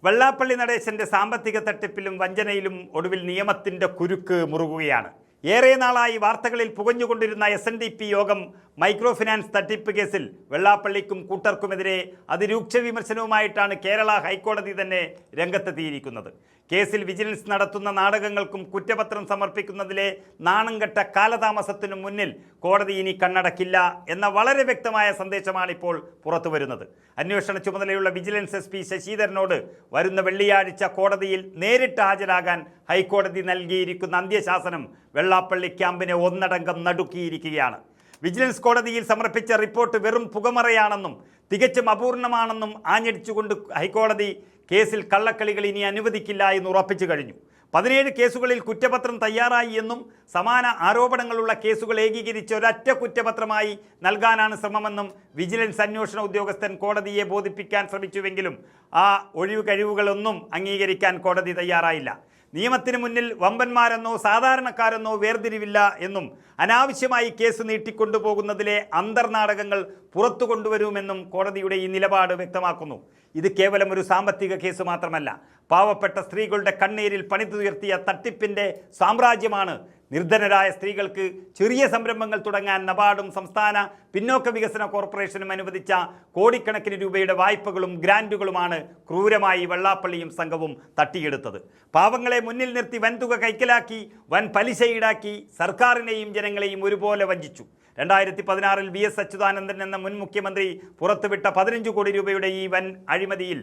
വെള്ളാപ്പള്ളി നടേശന്റെ സാമ്പത്തിക തട്ടിപ്പിലും വഞ്ചനയിലും ഒടുവിൽ നിയമത്തിന്റെ കുരുക്ക് മുറുകുകയാണ്. ഏറെ നാളായി വാർത്തകളിൽ പുകഞ്ഞുകൊണ്ടിരുന്ന SNDP യോഗം മൈക്രോ ഫിനാൻസ് തട്ടിപ്പ് കേസിൽ വെള്ളാപ്പള്ളിക്കും കൂട്ടർക്കുമെതിരെ അതിരൂക്ഷ വിമർശനവുമായിട്ടാണ് കേരള ഹൈക്കോടതി തന്നെ രംഗത്തെത്തിയിരിക്കുന്നത്. കേസിൽ വിജിലൻസ് നടത്തുന്ന നാടകങ്ങൾക്കും കുറ്റപത്രം സമർപ്പിക്കുന്നതിലെ നാണംകെട്ട കാലതാമസത്തിനു മുന്നിൽ കോടതി ഇനി കണ്ണടക്കില്ല എന്ന വളരെ വ്യക്തമായ സന്ദേശമാണ് ഇപ്പോൾ പുറത്തുവരുന്നത്. അന്വേഷണ ചുമതലയുള്ള വിജിലൻസ് SP ശശിധരനോട് വരുന്ന വെള്ളിയാഴ്ച കോടതിയിൽ നേരിട്ട് ഹാജരാകാൻ ഹൈക്കോടതി നൽകിയിരിക്കുന്ന അന്ത്യശാസനം വെള്ളാപ്പള്ളി ക്യാമ്പിനെ ഒന്നടങ്കം നടുക്കിയിരിക്കുകയാണ്. വിജിലൻസ് കോടതിയിൽ സമർപ്പിച്ച റിപ്പോർട്ട് വെറും പുകമറയാണെന്നും തികച്ചും അപൂർണമാണെന്നും ആഞ്ഞടിച്ചുകൊണ്ട് ഹൈക്കോടതി കേസിൽ കള്ളക്കളികൾ ഇനി അനുവദിക്കില്ല എന്ന് ഉറപ്പിച്ചു കഴിഞ്ഞു. 17 കേസുകളിൽ കുറ്റപത്രം തയ്യാറായി എന്നും സമാന ആരോപണങ്ങളുള്ള കേസുകൾ ഏകീകരിച്ച് ഒരൊറ്റ കുറ്റപത്രമായി നൽകാനാണ് ശ്രമമെന്നും വിജിലൻസ് അന്വേഷണ ഉദ്യോഗസ്ഥൻ കോടതിയെ ബോധിപ്പിക്കാൻ ശ്രമിച്ചുവെങ്കിലും ആ ഒഴിവ് കഴിവുകളൊന്നും അംഗീകരിക്കാൻ കോടതി തയ്യാറായില്ല. നിയമത്തിന് മുന്നിൽ വമ്പന്മാരെന്നോ സാധാരണക്കാരെന്നോ വേർതിരിവില്ല എന്നും അനാവശ്യമായി കേസ് നീട്ടിക്കൊണ്ടുപോകുന്നതിലെ അന്തർനാടകങ്ങൾ പുറത്തു കൊണ്ടുവരുമെന്നും കോടതിയുടെ ഈ നിലപാട് വ്യക്തമാക്കുന്നു. ഇത് കേവലം ഒരു സാമ്പത്തിക കേസ് മാത്രമല്ല, പാവപ്പെട്ട സ്ത്രീകളുടെ കണ്ണീരിൽ പണിതുയർത്തിയ തട്ടിപ്പിൻ്റെ സാമ്രാജ്യമാണ്. നിർധനരായ സ്ത്രീകൾക്ക് ചെറിയ സംരംഭങ്ങൾ തുടങ്ങാൻ നബാർഡും സംസ്ഥാന പിന്നോക്ക വികസന കോർപ്പറേഷനും അനുവദിച്ച കോടിക്കണക്കിന് രൂപയുടെ വായ്പകളും ഗ്രാൻറ്റുകളുമാണ് ക്രൂരമായി വെള്ളാപ്പള്ളിയും സംഘവും തട്ടിയെടുത്തത്. പാവങ്ങളെ മുന്നിൽ നിർത്തി വൻതുക കൈക്കലാക്കി വൻ പലിശ ഈടാക്കി സർക്കാരിനെയും ജനങ്ങളെയും ഒരുപോലെ വഞ്ചിച്ചു. 2016 VS അച്യുതാനന്ദൻ എന്ന മുൻ മുഖ്യമന്ത്രി പുറത്തുവിട്ട 15 കോടി രൂപയുടെ ഈ വൻ അഴിമതിയിൽ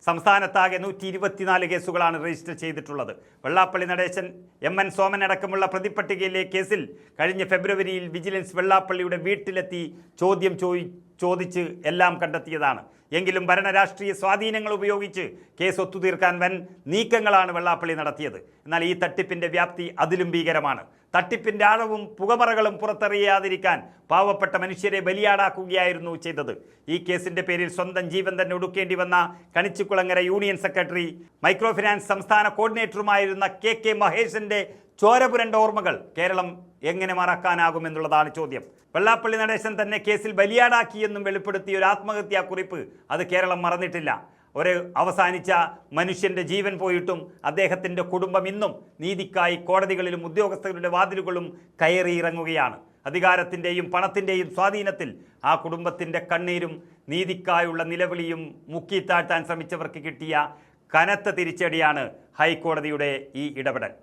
സംസ്ഥാനത്താകെ 124 കേസുകളാണ് രജിസ്റ്റർ ചെയ്തിട്ടുള്ളത്. വെള്ളാപ്പള്ളി നടേശൻ, MN സോമൻ അടക്കമുള്ള പ്രതിപ്പട്ടികയിലെ കേസിൽ കഴിഞ്ഞ ഫെബ്രുവരിയിൽ വിജിലൻസ് വെള്ളാപ്പള്ളിയുടെ വീട്ടിലെത്തി ചോദിച്ച് എല്ലാം കണ്ടെത്തിയതാണ്. എങ്കിലും ഭരണരാഷ്ട്രീയ സ്വാധീനങ്ങൾ ഉപയോഗിച്ച് കേസ് ഒത്തുതീർക്കാൻ വൻ നീക്കങ്ങളാണ് വെള്ളാപ്പള്ളി നടത്തിയത്. എന്നാൽ ഈ തട്ടിപ്പിൻ്റെ വ്യാപ്തി അതിലും ഭീകരമാണ്. തട്ടിപ്പിൻ്റെ ആഴവും പുകമറകളും പുറത്തറിയാതിരിക്കാൻ പാവപ്പെട്ട മനുഷ്യരെ ബലിയാടാക്കുകയായിരുന്നു ചെയ്തത്. ഈ കേസിൻ്റെ പേരിൽ സ്വന്തം ജീവൻ തന്നെ ഒടുക്കേണ്ടി വന്ന Kanichikulangara union secretary, micro finance സംസ്ഥാന കോർഡിനേറ്ററുമായിരുന്ന KK മഹേഷിൻ്റെ ചോരപുരണ്ട ഓർമ്മകൾ കേരളം എങ്ങനെ മറക്കാനാകുമെന്നുള്ളതാണ് ചോദ്യം. വെള്ളാപ്പള്ളി നടേശൻ തന്നെ കേസിൽ ബലിയാടാക്കിയെന്നും വെളിപ്പെടുത്തിയ ഒരു ആത്മഹത്യാക്കുറിപ്പ് അത് കേരളം മറന്നിട്ടില്ല. ഒരു അവസാനിച്ച മനുഷ്യൻ്റെ ജീവൻ പോയിട്ടും അദ്ദേഹത്തിൻ്റെ കുടുംബം ഇന്നും നീതിക്കായി കോടതികളിലും ഉദ്യോഗസ്ഥരുടെ വാതിലുകളും കയറിയിറങ്ങുകയാണ്. അധികാരത്തിൻ്റെയും പണത്തിൻ്റെയും സ്വാധീനത്തിൽ ആ കുടുംബത്തിൻ്റെ കണ്ണീരും നീതിക്കായുള്ള നിലവിളിയും മുക്കിത്താഴ്ത്താൻ ശ്രമിച്ചവർക്ക് കിട്ടിയ കനത്ത തിരിച്ചടിയാണ് ഹൈക്കോടതിയുടെ ഈ ഇടപെടൽ.